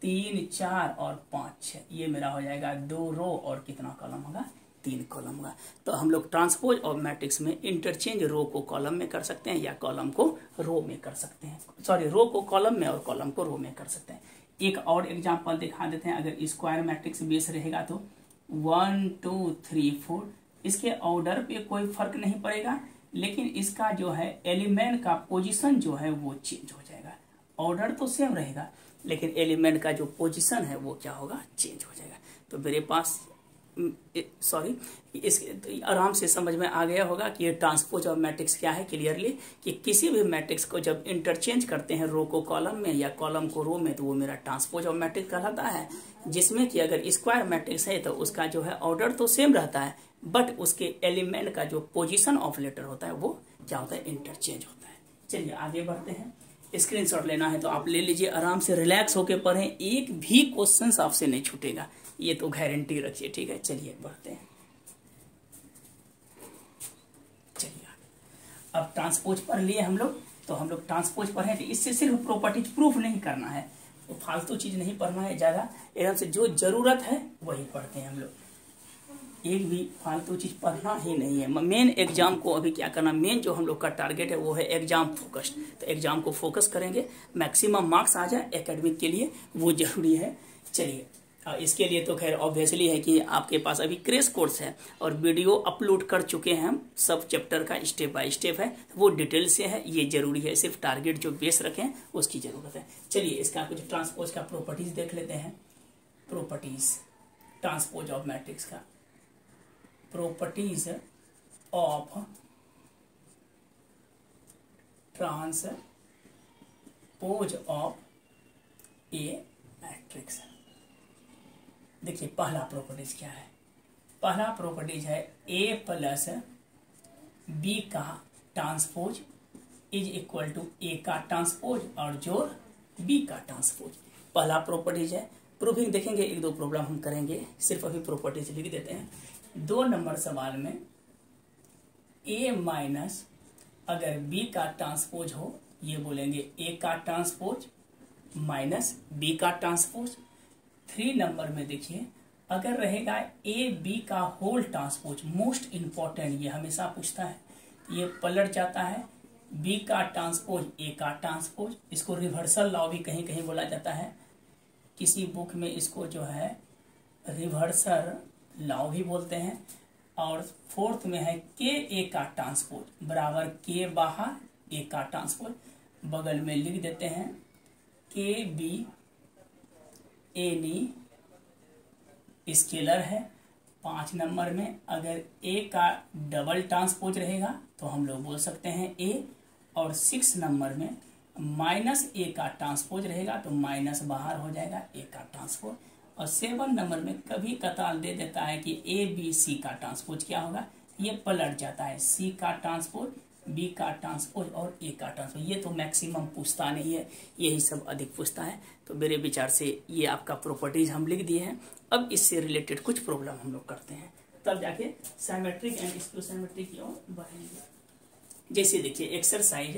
3 4 और 5 6, ये मेरा हो जाएगा 2 रो और कितना कॉलम होगा, 3 कॉलम होगा। तो हम लोग ट्रांसपोज ऑफ मैट्रिक्स में इंटरचेंज रो को कॉलम में कर सकते हैं या कॉलम को रो में कर सकते हैं, सॉरी रो को कॉलम में और कॉलम को रो में कर सकते हैं। एक और एग्जाम्पल दिखा देते हैं। अगर स्क्वायर मैट्रिक्स बेस रहेगा तो 1 2 3 4, इसके ऑर्डर पे कोई फर्क नहीं पड़ेगा, लेकिन इसका जो है एलिमेंट का पोजीशन जो है वो चेंज हो जाएगा। ऑर्डर तो सेम रहेगा, लेकिन एलिमेंट का जो पोजीशन है वो क्या होगा, चेंज हो जाएगा। तो मेरे पास सॉरी, इस आराम से समझ में आ गया होगा कि ये ट्रांसपोज ऑफ मैट्रिक्स क्या है क्लियरली, कि किसी भी मैट्रिक्स को जब इंटरचेंज करते हैं रो को कॉलम में या कॉलम को रो में, तो वो मेरा ट्रांसपोज ऑफ मैट्रिक्स कहलाता है। जिसमें कि अगर स्क्वायर मैट्रिक्स है तो उसका जो है ऑर्डर तो सेम रहता है, बट उसके एलिमेंट का जो पोजीशन ऑफ लेटर होता है वो क्या होता है, इंटरचेंज होता है। चलिए आगे बढ़ते हैं। स्क्रीनशॉट लेना है तो आप ले लीजिए, आराम से रिलैक्स होके पढ़ें, एक भी क्वेश्चन आपसे नहीं छूटेगा, ये तो गारंटी रखिए, ठीक है। चलिए बढ़ते हैं। चलिए अब ट्रांसपोज पढ़ लिए हम लोग, तो हम लोग ट्रांसपोज पढ़े, तो इससे सिर्फ प्रॉपर्टीज प्रूफ नहीं करना है, तो फालतू चीज नहीं पढ़ना है ज्यादा, एकदम से जो जरूरत है वही पढ़ते हैं हम लोग। एक भी फालतू चीज पढ़ना ही नहीं है। मेन एग्जाम को अभी क्या करना, मेन जो हम लोग का टारगेट है वो है एग्जाम फोकस्ड। तो एग्जाम को फोकस करेंगे, मैक्सिमम मार्क्स आ जाए एकेडमिक के लिए, वो जरूरी है। चलिए इसके लिए तो खैर ऑब्वियसली है कि आपके पास अभी क्रैश कोर्स है और वीडियो अपलोड कर चुके हैं हम, सब चैप्टर का स्टेप बाय स्टेप है, वो डिटेल से है, ये जरूरी है, सिर्फ टारगेट जो बेस रखें उसकी जरूरत है। चलिए इसका कुछ ट्रांसपोज का प्रॉपर्टीज देख लेते हैं। प्रॉपर्टीज ट्रांसपोज ऑफ मैट्रिक्स का, properties of transpose of a matrix. देखिए पहला प्रॉपर्टीज क्या है, पहला प्रॉपर्टीज है ए प्लस बी का ट्रांसपोज इज इक्वल टू ए का ट्रांसपोज और जोड़ बी का ट्रांसपोज, पहला प्रॉपर्टीज है। प्रूफिंग देखेंगे, एक दो प्रॉब्लम हम करेंगे, सिर्फ अभी प्रॉपर्टीज लिख देते हैं। 2 नंबर सवाल में ए माइनस अगर बी का ट्रांसपोज हो, ये बोलेंगे ए का ट्रांसपोज माइनस बी का ट्रांसपोज। 3 नंबर में देखिए अगर रहेगा ए बी का होल ट्रांसपोज, मोस्ट इंपॉर्टेंट, ये हमेशा पूछता है, ये पलट जाता है बी का ट्रांसपोज ए का ट्रांसपोज, इसको रिवर्सल लॉ भी कहीं कहीं बोला जाता है, किसी बुक में इसको जो है रिवर्सल लॉ भी बोलते हैं। और 4th में है के ए का ट्रांसपोज बराबर के बाहर ए का ट्रांसपोज, बगल में लिख देते हैं के बी एनी स्केलर है। 5 नंबर में अगर ए का डबल ट्रांसपोज रहेगा तो हम लोग बोल सकते हैं ए, और 6 नंबर में माइनस ए का ट्रांसपोज रहेगा तो माइनस बाहर हो जाएगा ए का ट्रांसपोज। और 7 नंबर में कभी कतार दे देता है कि ए बी सी का ट्रांसपोज क्या होगा, ये पलट जाता है सी का ट्रांसपोज बी का ट्रांसपोज और ए का ट्रांसपोज, ये तो मैक्सिमम पूछता नहीं है, यही सब अधिक पूछता है। तो मेरे विचार से ये आपका प्रॉपर्टीज हम लिख दिए हैं। अब इससे रिलेटेड कुछ प्रॉब्लम हम लोग करते हैं, तब जाके साइमेट्रिक एंड स्क्यूसिमेट्रिक की ओर बढ़ेंगे। जैसे देखिए एक्सरसाइज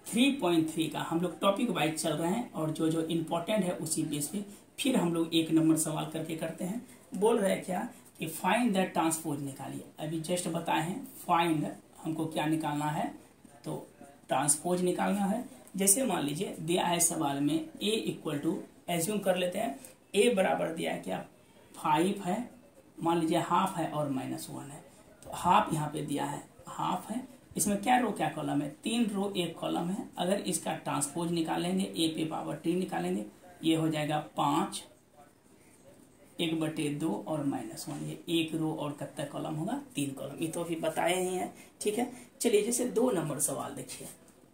3.3 का हम लोग टॉपिक वाइज चल रहे हैं और जो जो इम्पोर्टेंट है उसी बेस पे फिर हम लोग 1 नंबर सवाल करके करते हैं। बोल रहे हैं क्या कि फाइंड द ट्रांसपोज निकालिए, अभी जस्ट बताए हैं फाइंड हमको क्या निकालना है, तो ट्रांसपोज निकालना है। जैसे मान लीजिए दिया है सवाल में a इक्वल टू, एज्यूम कर लेते हैं a बराबर दिया है क्या 5 है, मान लीजिए हाफ है और -1 है, तो हाफ यहाँ पे दिया है, हाफ है, इसमें क्या रो क्या कॉलम है, 3 रो 1 कॉलम है। अगर इसका ट्रांसपोज निकालेंगे a पे पावर 3 निकालेंगे, ये हो जाएगा 5 1/2 और -1, ये 1 रो और कितना कॉलम होगा 3 कॉलम, ये तो अभी बताए ही हैं। ठीक है, चलिए जैसे 2 नंबर सवाल देखिए,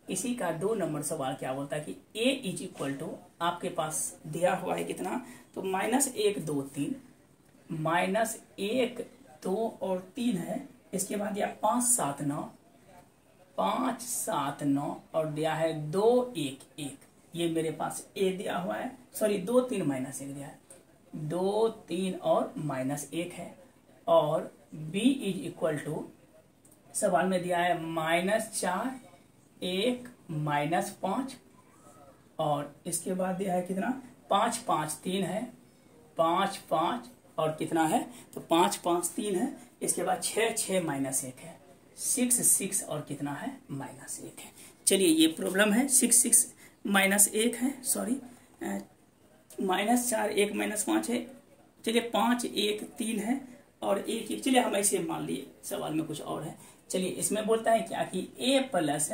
इसी का 2 नंबर सवाल क्या बोलता है कि a इज इक्वल टू आपके पास दिया हुआ है कितना, तो -1 2 3, -1 2 और 3 है, इसके बाद दिया 5 7 9, 5 7 9 और दिया है 2 1 1, ये मेरे पास a दिया हुआ है, सॉरी 2 3 -1 दिया है, 2 3 और -1 है। और b इज इक्वल टू सवाल में दिया है -4 1 -5, और इसके बाद दिया है कितना 5 5 3 है, 5 5 और कितना है, तो 5 5 3 है, इसके बाद 6 6 -1 है, 6 6 और कितना है -1 है। चलिए ये प्रॉब्लम है 6 6 -1 है, सॉरी -4 1 -5 है, चलिए 5 1 3 है और 1 1, चलिए हम ऐसे मान लिए, सवाल में कुछ और है। चलिए इसमें बोलता है क्या कि a प्लस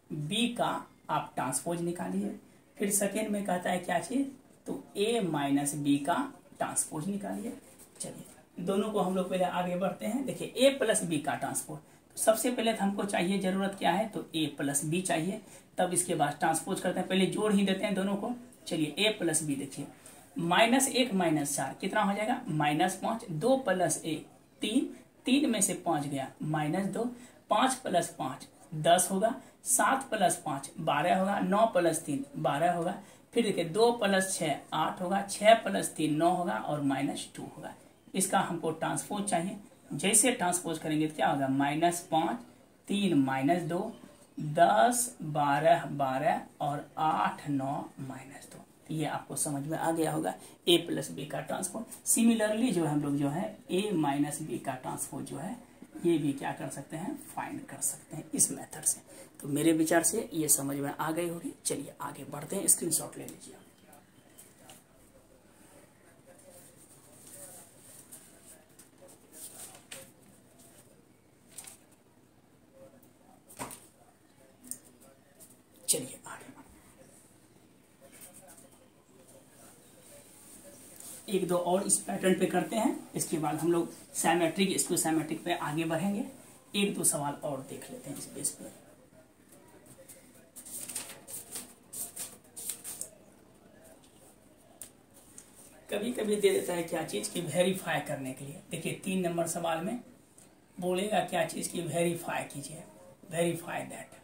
बी का आप ट्रांसपोज निकालिए, फिर सेकेंड में कहता है क्या चीज, तो a माइनस बी का ट्रांसपोज निकालिए। चलिए दोनों को हम लोग पहले आगे बढ़ते हैं। देखिए a प्लस बी का ट्रांसपोज, तो सबसे पहले तो हमको चाहिए, जरूरत क्या है, तो a प्लस बी चाहिए, तब इसके बाद ट्रांसपोज करते हैं, पहले जोड़ ही देते हैं दोनों को। चलिए a प्लस बी देखिए, -1 -4 कितना हो जाएगा -5, 2 + 1 3, 3 में से 5 गया -2, 5 + 5 10 होगा, 7 + 5 12 होगा, 9 + 3 12 होगा, फिर देखिए 2 + 6 8 होगा, 6 + 3 9 होगा और -2 होगा। इसका हमको ट्रांसपोज चाहिए, जैसे ट्रांसपोज करेंगे तो क्या होगा -5 3 -2 10 12 12 और 8 9 -2, ये आपको समझ में आ गया होगा a प्लस बी का ट्रांसपोज। सिमिलरली जो हम लोग जो है a माइनस बी का ट्रांसपोज जो है ये भी क्या कर सकते हैं, फाइंड कर सकते हैं इस मेथड से। तो मेरे विचार से ये समझ में आ गई होगी। चलिए आगे बढ़ते हैं, स्क्रीनशॉट ले लीजिए। चलिए आगे एक दो और इस पैटर्न पे करते हैं, इसके बाद हम लोग साइमेट्रिक स्क्यू साइमेट्रिक पे आगे बढ़ेंगे। एक दो सवाल और देख लेते हैं इस बेस पे। कभी कभी दे देता है क्या चीज की वेरीफाई करने के लिए। देखिए 3 नंबर सवाल में बोलेगा क्या चीज की वेरीफाई कीजिए, वेरीफाई दैट,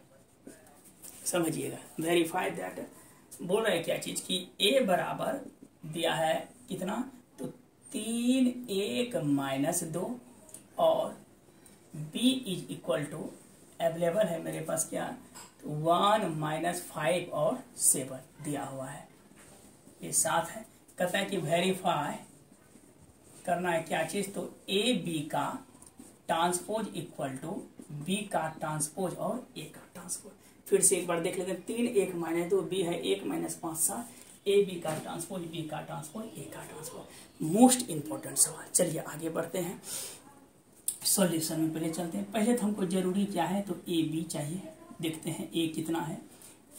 समझिएगा वेरीफाई दैट। बोल रहे हैं क्या चीज की ए बराबर दिया है कितना, तो 3 1 -2 और b is equal to available है मेरे पास क्या, तो 1 -5 और 7 दिया हुआ है, ये 7 है। कहता है कि वेरीफाई करना है क्या चीज, तो ए बी का ट्रांसपोज इक्वल टू बी का ट्रांसपोज और ए का ट्रांसपोज। फिर से एक बार देख लेते हैं, 3 1 -2 बी है 1 -5 7, ए बी का ट्रांसपोज बी का ट्रांसपोज ए का ट्रांसपोज। मोस्ट इंपॉर्टेंट सवाल। चलिए आगे बढ़ते हैं, सॉल्यूशन में पहले चलते हैं। पहले तो हमको जरूरी क्या है, तो ए बी चाहिए। देखते हैं ए कितना है,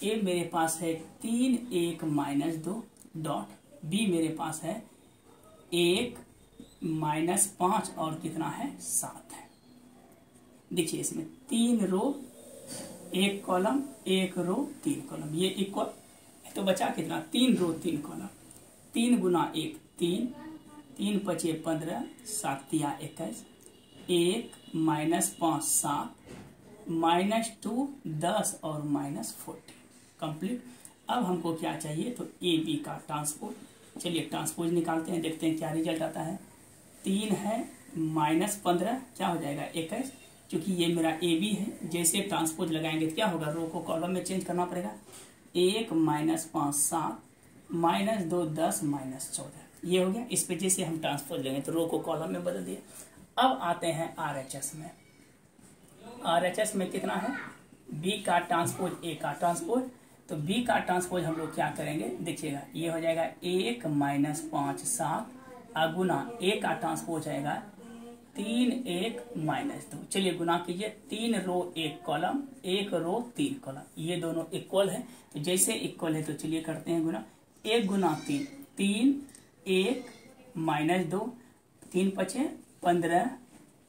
ए मेरे पास है 3 1 -2 डॉट, बी मेरे पास है 1 -5 और कितना है 7 है। देखिए इसमें 3 रो 1 कॉलम 1 रो 3 कॉलम, ये इक्वल तो बचा कितना, 3 रो 3 कॉलम, 3 गुना 1 3, 3 पचे 15, 7 तिया 21, 1 -5 7, -2 10 और -40 कंप्लीट। अब हमको क्या चाहिए, तो ए बी का ट्रांसपोज। चलिए ट्रांसपोज निकालते हैं, देखते हैं क्या रिजल्ट आता है। 3 है -15 क्या हो जाएगा 21, क्योंकि ये मेरा ए बी है। जैसे ट्रांसपोज लगाएंगे तो क्या होगा, रो को कॉलम में चेंज करना पड़ेगा। 1 -5 7, -2 10 -14 ये हो गया। इस पे जैसे हम ट्रांसपोज लेंगे तो रो को कॉलम में बदल दिए। अब आते हैं RHS में। RHS में कितना है, बी का ट्रांसपोज ए का ट्रांसपोज, तो बी का ट्रांसपोज हम लोग क्या करेंगे, देखिएगा ये हो जाएगा 1 -5 7 गुना ए का ट्रांसपोज आएगा 3 1 -2। चलिए गुना कीजिए, 3 रो 1 कॉलम 1 रो 3 कॉलम, ये दोनों इक्वल है। तो जैसे इक्वल है तो चलिए करते हैं गुना। 1 गुना 3 3 1 -2, 3 पचे 15,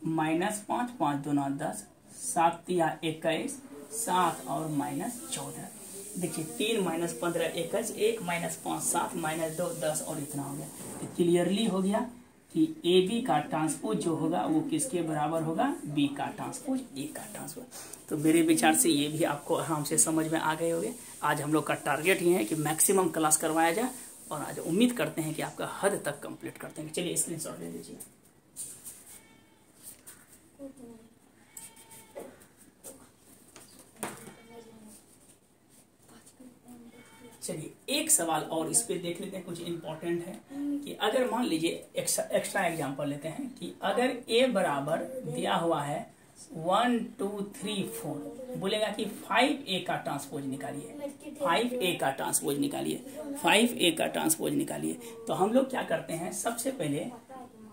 -5 5 दूना 10, 7 तिया 21, 7 और -14। देखिए 3 -15 21, 1 -5 7, -2 10 और इतना हो गया। तो क्लियरली हो गया कि ए बी का ट्रांसपोज जो होगा वो किसके बराबर होगा, बी का ट्रांसपोज ए का ट्रांसपोज। तो मेरे विचार से ये भी आपको आराम से समझ में आ गए होंगे। आज हम लोग का टारगेट ये है कि मैक्सिमम क्लास करवाया जाए, और आज उम्मीद करते हैं कि आपका हद तक कंप्लीट कर देंगे। चलिए स्क्रीनशॉट ले लीजिए। चलिए एक सवाल और इस पे देख लेते हैं, कुछ इंपॉर्टेंट है कि अगर मान लीजिए एक्स्ट्रा एग्जांपल लेते हैं कि अगर ए बराबर दिया हुआ है 1 2 3 4, बोलेगा कि 5a का ट्रांसपोज निकालिए, 5a का ट्रांसपोज निकालिए, 5a का ट्रांसपोज निकालिए। तो हम लोग क्या करते हैं, सबसे पहले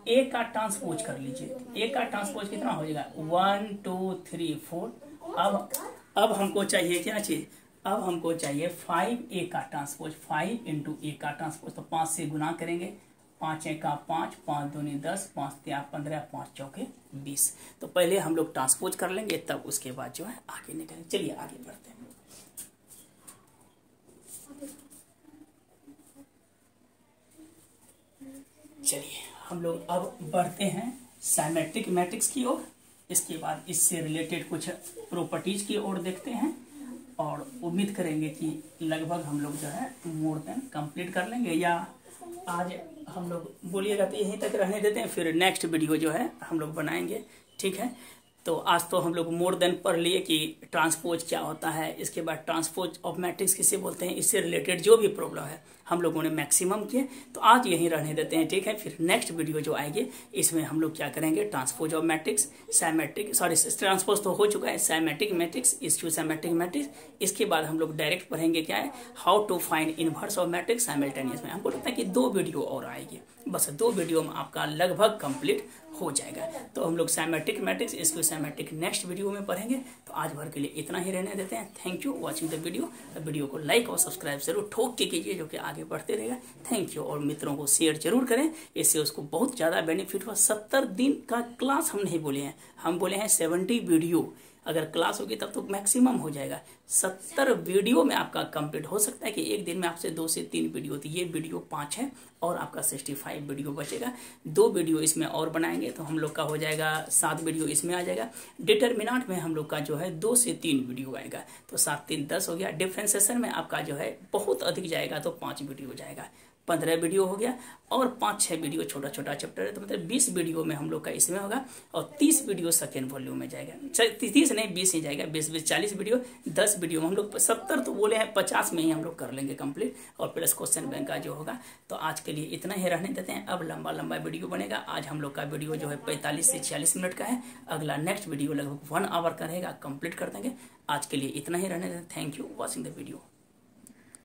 a का ट्रांसपोज कर लीजिए। a का ट्रांसपोज कितना हो जाएगा, 1 2 3 4। अब हमको चाहिए क्या चीज, अब हमको चाहिए 5a का ट्रांसपोज, 5 इंटू ए का ट्रांसपोज। तो 5 से गुना करेंगे, 5 का 5, 5 दूनी 10, 5 तिया 15, 5 चौके 20। तो पहले हम लोग ट्रांसपोज कर लेंगे, तब उसके बाद जो है आगे निकलेंगे। चलिए आगे बढ़ते हैं। चलिए हम लोग अब बढ़ते हैं साइमेट्रिक मैट्रिक्स की ओर। इसके बाद इससे रिलेटेड कुछ प्रॉपर्टीज की ओर देखते हैं, और उम्मीद करेंगे कि लगभग हम लोग जो है मोर देन कंप्लीट कर लेंगे। या आज हम लोग बोलिएगा तो यहीं तक रहने देते हैं, फिर नेक्स्ट वीडियो जो है हम लोग बनाएंगे, ठीक है। तो आज तो हम लोग मोर देन पढ़ लिए कि ट्रांसपोज क्या होता है, इसके बाद ट्रांसपोज ऑफ मैट्रिक्स किसे बोलते हैं, इससे रिलेटेड जो भी प्रॉब्लम है हम लोगों ने मैक्सिमम किए। तो आज यहीं रहने देते हैं, ठीक है। फिर नेक्स्ट वीडियो जो आएगी इसमें हम लोग क्या करेंगे, transpose of matrix, symmetric, sorry transpose तो हो चुका है, symmetric matrix, skew symmetric matrix. इसके बाद हम लोग डायरेक्ट पढ़ेंगे क्या है, how to find inverse of matrix simultaneous में। हमको लगता है कि 2 वीडियो और आएगी, बस 2 वीडियो में आपका लगभग कंप्लीट हो जाएगा। तो हम लोग साइमेट्रिक मैट्रिक्स, इसको साइमेट्रिक नेक्स्ट वीडियो में पढ़ेंगे। तो आज भर के लिए इतना ही रहने देते हैं। Thank you watching the video. Video को लाइक और सब्सक्राइब जरूर ठोक के कीजिए, जो कि आगे बढ़ते रहेगा। Thank you. और मित्रों को शेयर जरूर करें, इससे उसको बहुत ज़्यादा बेनिफिट हुआ। 70 दिन का क्लास हम नहीं बोले हैं, हम बोले हैं 70 वीडियो। अगर क्लास होगी तब तो मैक्सिमम हो जाएगा। 70 वीडियो में आपका कंप्लीट हो सकता है कि एक दिन में आपसे 2 से 3 वीडियो, तो ये वीडियो 5 है और आपका 65 वीडियो बचेगा। 2 वीडियो इसमें और बनाएंगे तो हम लोग का हो जाएगा 7 वीडियो इसमें आ जाएगा। डिटर्मिनेंट में हम लोग का जो है 2 से 3 वीडियो आएगा, तो 7 3 10 हो गया। डिफरेंशिएशन में आपका जो है बहुत अधिक जाएगा तो 5 वीडियो जाएगा, 15 वीडियो हो गया। और 5-6 वीडियो छोटा छोटा चैप्टर है, तो मतलब 20 वीडियो में हम लोग का इसमें होगा। और 30 वीडियो सेकेंड वॉल्यूम में जाएगा। 30 नहीं 20 ही जाएगा, 20 40 वीडियो। 10 वीडियो में हम लोग 70 तो बोले हैं, 50 में ही हम लोग कर लेंगे कंप्लीट। और प्लस क्वेश्चन बैंक का जो होगा। तो आज के लिए इतना ही रहने देते हैं। अब लंबा लंबा वीडियो बनेगा। आज हम लोग का वीडियो जो है 45 से 46 मिनट का है। अगला नेक्स्ट वीडियो लगभग 1 आवर का रहेगा, कंप्लीट कर देंगे। आज के लिए इतना ही रहने देते हैं। Thank you watching the video.